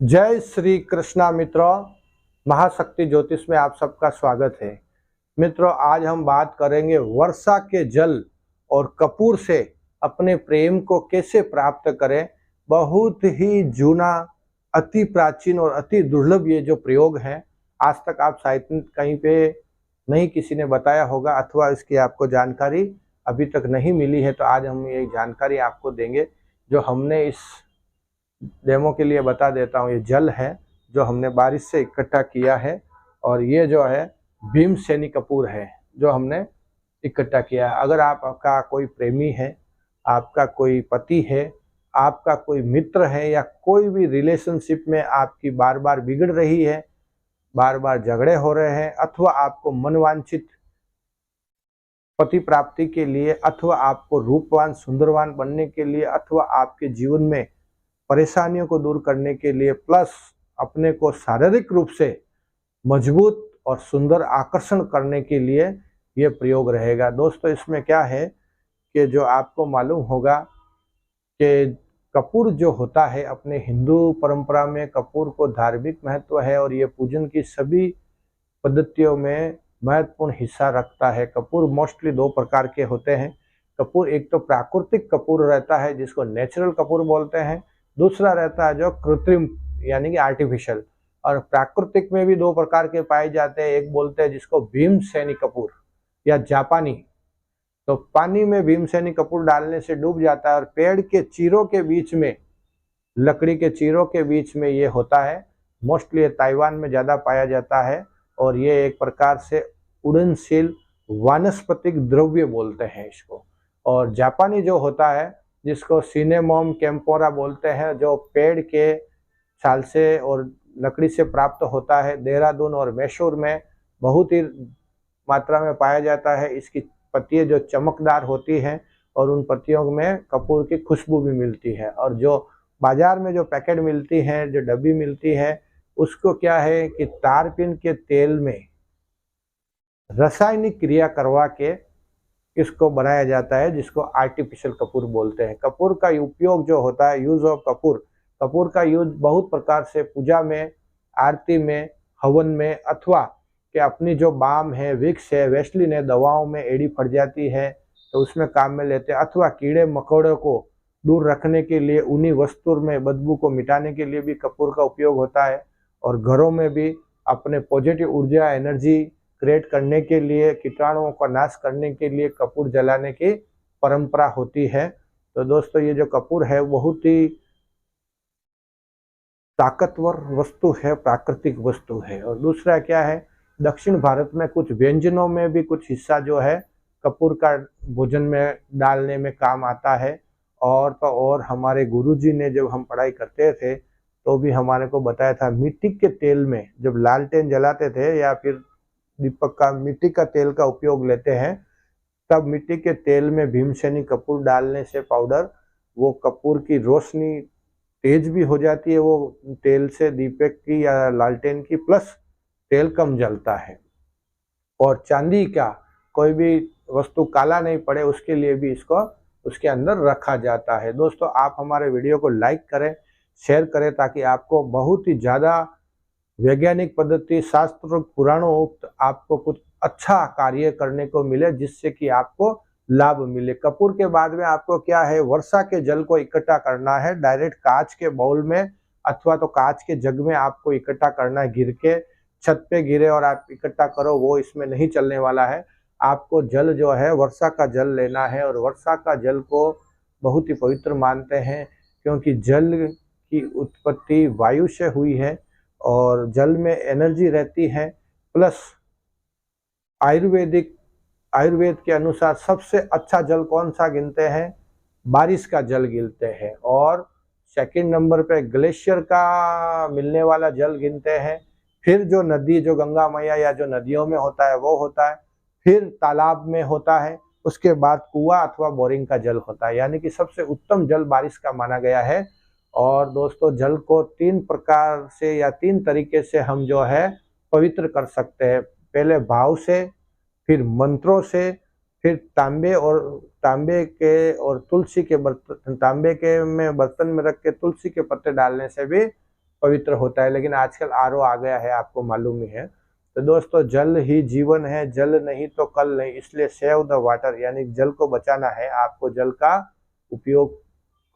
जय श्री कृष्णा मित्रों। महाशक्ति ज्योतिष में आप सबका स्वागत है। मित्रों, आज हम बात करेंगे वर्षा के जल और कपूर से अपने प्रेम को कैसे प्राप्त करें। बहुत ही जूना, अति प्राचीन और अति दुर्लभ ये जो प्रयोग है, आज तक आप शायद कहीं पे नहीं किसी ने बताया होगा अथवा इसकी आपको जानकारी अभी तक नहीं मिली है। तो आज हम ये जानकारी आपको देंगे जो हमने इस डेमो के लिए बता देता हूँ। ये जल है जो हमने बारिश से इकट्ठा किया है और ये जो है भीमसेनी कपूर है जो हमने इकट्ठा किया है। अगर आपका कोई प्रेमी है, आपका कोई पति है, आपका कोई मित्र है या कोई भी रिलेशनशिप में आपकी बार बार बिगड़ रही है, बार बार झगड़े हो रहे हैं, अथवा आपको मनवांछित पति प्राप्ति के लिए, अथवा आपको रूपवान सुंदरवान बनने के लिए, अथवा आपके जीवन में परेशानियों को दूर करने के लिए, प्लस अपने को शारीरिक रूप से मजबूत और सुंदर आकर्षण करने के लिए ये प्रयोग रहेगा। दोस्तों, इसमें क्या है कि जो आपको मालूम होगा कि कपूर जो होता है, अपने हिंदू परंपरा में कपूर को धार्मिक महत्व है और ये पूजन की सभी पद्धतियों में महत्वपूर्ण हिस्सा रखता है। कपूर मोस्टली दो प्रकार के होते हैं। कपूर एक तो प्राकृतिक कपूर रहता है जिसको नेचुरल कपूर बोलते हैं, दूसरा रहता है जो कृत्रिम यानी कि आर्टिफिशियल। और प्राकृतिक में भी दो प्रकार के पाए जाते हैं। एक बोलते हैं जिसको भीमसेनी कपूर या जापानी, तो पानी में भीमसेनी कपूर डालने से डूब जाता है और पेड़ के चीरों के बीच में, लकड़ी के चीरों के बीच में ये होता है। मोस्टली ताइवान में ज़्यादा पाया जाता है और ये एक प्रकार से उड़नशील वानस्पतिक द्रव्य बोलते हैं इसको। और जापानी जो होता है जिसको सिनेमोम कैम्पोरा बोलते हैं, जो पेड़ के छाल से और लकड़ी से प्राप्त होता है, देहरादून और मैसूर में बहुत ही मात्रा में पाया जाता है। इसकी पत्तियां जो चमकदार होती हैं और उन पत्तियों में कपूर की खुशबू भी मिलती है। और जो बाजार में जो पैकेट मिलती है, जो डब्बी मिलती है, उसको क्या है कि तारपीन के तेल में रासायनिक क्रिया करवा के इसको बनाया जाता है, जिसको आर्टिफिशियल कपूर बोलते हैं। कपूर का उपयोग जो होता है, यूज ऑफ कपूर, कपूर का यूज बहुत प्रकार से पूजा में, आरती में, हवन में, अथवा कि अपनी जो बाम है, विक्स है, वैसलीन है, दवाओं में एड़ी फट जाती है तो उसमें काम में लेते हैं, अथवा कीड़े मकोड़ों को दूर रखने के लिए, उन्हीं वस्तु में बदबू को मिटाने के लिए भी कपूर का उपयोग होता है। और घरों में भी अपने पॉजिटिव ऊर्जा, एनर्जी क्रिएट करने के लिए, कीटाणुओं का नाश करने के लिए कपूर जलाने की परंपरा होती है। तो दोस्तों, ये जो कपूर है बहुत ही ताकतवर वस्तु है, प्राकृतिक वस्तु है। और दूसरा क्या है, दक्षिण भारत में कुछ व्यंजनों में भी कुछ हिस्सा जो है कपूर का भोजन में डालने में काम आता है। और तो और हमारे गुरुजी ने जब हम पढ़ाई करते थे तो भी हमारे को बताया था, मिट्टी के तेल में जब लालटेन जलाते थे या फिर दीपक का मिट्टी का तेल का उपयोग लेते हैं, तब मिट्टी के तेल में भीमसेनी कपूर डालने से पाउडर, वो कपूर की रोशनी तेज भी हो जाती है, वो तेल से दीपक की या लालटेन की, प्लस तेल कम जलता है। और चांदी का कोई भी वस्तु काला नहीं पड़े उसके लिए भी इसको उसके अंदर रखा जाता है। दोस्तों, आप हमारे वीडियो को लाइक करें, शेयर करें, ताकि आपको बहुत ही ज़्यादा वैज्ञानिक पद्धति, शास्त्र, पुराणों उक्त आपको कुछ अच्छा कार्य करने को मिले, जिससे कि आपको लाभ मिले। कपूर के बाद में आपको क्या है, वर्षा के जल को इकट्ठा करना है, डायरेक्ट कांच के बाउल में अथवा तो कांच के जग में आपको इकट्ठा करना है। गिर के छत पे गिरे और आप इकट्ठा करो, वो इसमें नहीं चलने वाला है। आपको जल जो है वर्षा का जल लेना है। और वर्षा का जल को बहुत ही पवित्र मानते हैं, क्योंकि जल की उत्पत्ति वायु से हुई है और जल में एनर्जी रहती है। प्लस आयुर्वेद के अनुसार सबसे अच्छा जल कौन सा गिनते हैं, बारिश का जल गिनते हैं। और सेकंड नंबर पे ग्लेशियर का मिलने वाला जल गिनते हैं। फिर जो नदी, जो गंगा मैया या जो नदियों में होता है वो होता है। फिर तालाब में होता है। उसके बाद कुआं अथवा बोरिंग का जल होता है। यानी कि सबसे उत्तम जल बारिश का माना गया है। और दोस्तों, जल को तीन प्रकार से या तीन तरीके से हम जो है पवित्र कर सकते हैं। पहले भाव से, फिर मंत्रों से, फिर तांबे के और तुलसी के बर्तन, तांबे के में बर्तन में रख के तुलसी के पत्ते डालने से भी पवित्र होता है, लेकिन आजकल आरओ आ गया है, आपको मालूम ही है। तो दोस्तों जल ही जीवन है, जल नहीं तो कल नहीं, इसलिए सेव द वाटर, यानी जल को बचाना है, आपको जल का उपयोग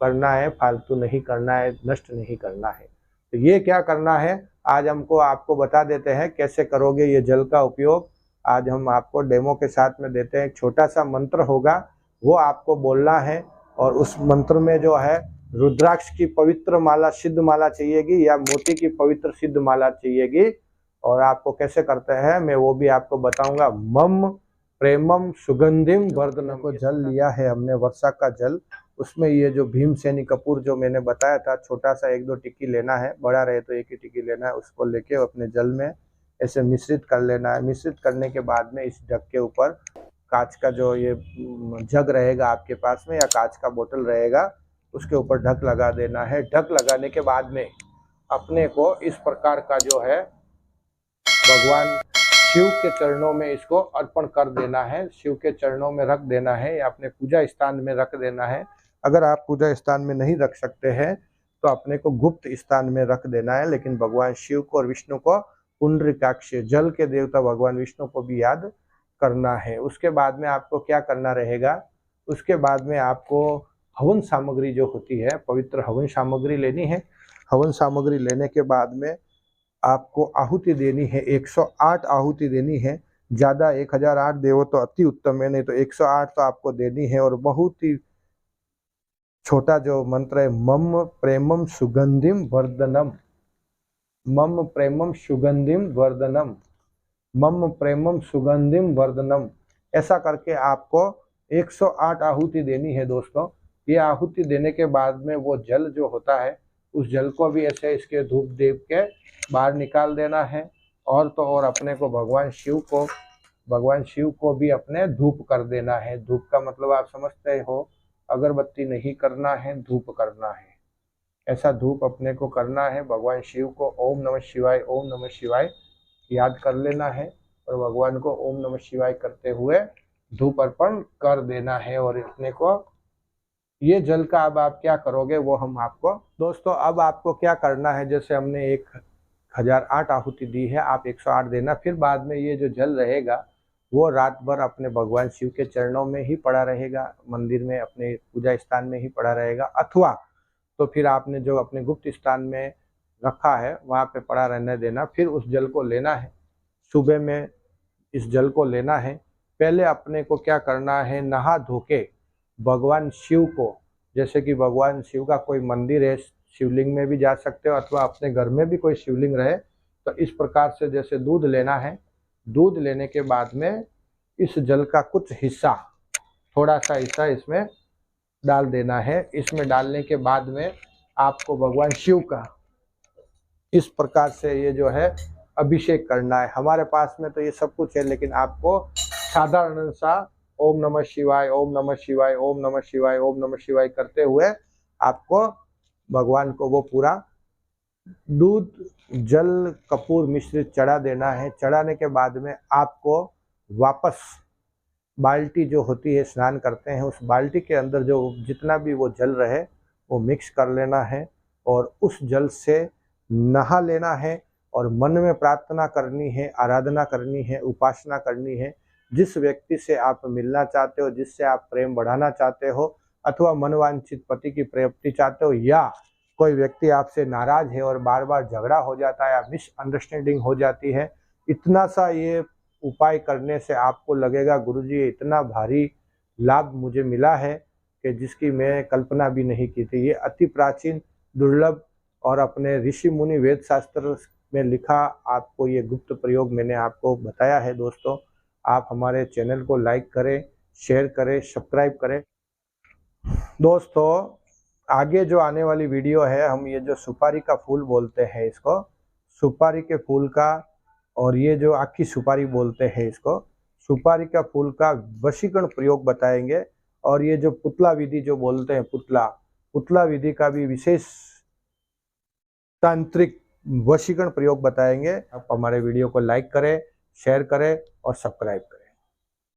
करना है, फालतू नहीं करना है, नष्ट नहीं करना है। तो ये क्या करना है आज हमको आपको बता देते हैं कैसे करोगे ये जल का उपयोग। आज हम आपको डेमो के साथ में देते हैं। एक छोटा सा मंत्र होगा, वो आपको बोलना है, और उस मंत्र में जो है रुद्राक्ष की पवित्र माला, सिद्ध माला चाहिएगी या मोती की पवित्र सिद्ध माला चाहिएगी। और आपको कैसे करते हैं मैं वो भी आपको बताऊंगा। मम प्रेमम सुगंधिम वर्धनम को जल लिया है हमने, वर्षा का जल, उसमें ये जो भीमसेनी कपूर जो मैंने बताया था, छोटा सा 1-2 टिक्की लेना है, बड़ा रहे तो 1 ही टिक्की लेना है, उसको लेके अपने जल में ऐसे मिश्रित कर लेना है। मिश्रित करने के बाद में इस ढक के ऊपर कांच का जो ये जग रहेगा आपके पास में या कांच का बोतल रहेगा, उसके ऊपर ढक लगा देना है। ढक लगाने के बाद में अपने को इस प्रकार का जो है भगवान शिव के चरणों में इसको अर्पण कर देना है, शिव के चरणों में रख देना है या अपने पूजा स्थान में रख देना है। अगर आप पूजा स्थान में नहीं रख सकते हैं तो अपने को गुप्त स्थान में रख देना है, लेकिन भगवान शिव को और विष्णु को, पुंडरीकाक्ष जल के देवता भगवान विष्णु को भी याद करना है। उसके बाद में आपको क्या करना रहेगा, उसके बाद में आपको हवन सामग्री जो होती है, पवित्र हवन सामग्री लेनी है। हवन सामग्री लेने के बाद में आपको आहुति देनी है, 108 आहुति देनी है। ज़्यादा 1008 देवो तो अति उत्तम है, नहीं तो 108 तो आपको देनी है। और बहुत ही छोटा जो मंत्र है, मम प्रेमम सुगंधिम वर्धनम, मम प्रेमम सुगंधिम वर्धनम, मम प्रेमम सुगंधिम वर्धनम, ऐसा करके आपको 108 आहुति देनी है दोस्तों। ये आहुति देने के बाद में वो जल जो होता है, उस जल को भी ऐसे इसके धूप देव के बाहर निकाल देना है। और तो और अपने को भगवान शिव को भी अपने धूप कर देना है। धूप का मतलब आप समझते हो, अगरबत्ती नहीं करना है, धूप करना है। ऐसा धूप अपने को करना है भगवान शिव को। ओम नमः शिवाय, ओम नमः शिवाय याद कर लेना है और भगवान को ओम नमः शिवाय करते हुए धूप अर्पण कर देना है। और अपने को ये जल का अब आप क्या करोगे वो हम आपको दोस्तों, अब आपको क्या करना है, जैसे हमने 1008 आहुति दी है, आप 108 देना। फिर बाद में ये जो जल रहेगा वो रात भर अपने भगवान शिव के चरणों में ही पड़ा रहेगा, मंदिर में अपने पूजा स्थान में ही पड़ा रहेगा। अथवा तो फिर आपने जो अपने गुप्त स्थान में रखा है वहाँ पे पड़ा रहने देना। फिर उस जल को लेना है, सुबह में इस जल को लेना है। पहले अपने को क्या करना है, नहा धोके भगवान शिव को, जैसे कि भगवान शिव का कोई मंदिर है, शिवलिंग में भी जा सकते हो, अथवा अपने घर में भी कोई शिवलिंग रहे तो इस प्रकार से जैसे दूध लेना है। दूध लेने के बाद में इस जल का कुछ हिस्सा, थोड़ा सा हिस्सा इसमें डाल देना है। इसमें डालने के बाद में आपको भगवान शिव का इस प्रकार से ये जो है अभिषेक करना है। हमारे पास में तो ये सब कुछ है, लेकिन आपको साधारण सा ओम नमः शिवाय, ओम नमः शिवाय, ओम नमः शिवाय, ओम नमः शिवाय करते हुए आपको भगवान को वो पूरा दूध जल कपूर मिश्रित चढ़ा देना है। चढ़ाने के बाद में आपको वापस बाल्टी जो होती है, स्नान करते हैं, उस बाल्टी के अंदर जो जितना भी वो जल रहे वो मिक्स कर लेना है और उस जल से नहा लेना है। और मन में प्रार्थना करनी है, आराधना करनी है, उपासना करनी है। जिस व्यक्ति से आप मिलना चाहते हो, जिससे आप प्रेम बढ़ाना चाहते हो, अथवा मनवांछित पति की प्राप्ति चाहते हो, या कोई व्यक्ति आपसे नाराज है और बार बार झगड़ा हो जाता है या मिसअंडरस्टैंडिंग हो जाती है, इतना सा ये उपाय करने से आपको लगेगा गुरुजी इतना भारी लाभ मुझे मिला है कि जिसकी मैं कल्पना भी नहीं की थी। ये अति प्राचीन, दुर्लभ और अपने ऋषि मुनि वेद शास्त्र में लिखा आपको ये गुप्त प्रयोग मैंने आपको बताया है। दोस्तों आप हमारे चैनल को लाइक करें, शेयर करें, सब्सक्राइब करें। दोस्तों आगे जो आने वाली वीडियो है, हम ये जो सुपारी का फूल बोलते हैं इसको, सुपारी के फूल का, और ये जो आखी सुपारी बोलते हैं इसको, सुपारी का फूल का वशीकरण प्रयोग बताएंगे। और ये जो पुतला विधि जो बोलते हैं, पुतला विधि का भी विशेष तांत्रिक वशीकरण प्रयोग बताएंगे। आप हमारे वीडियो को लाइक करें, शेयर करें और सब्सक्राइब करें।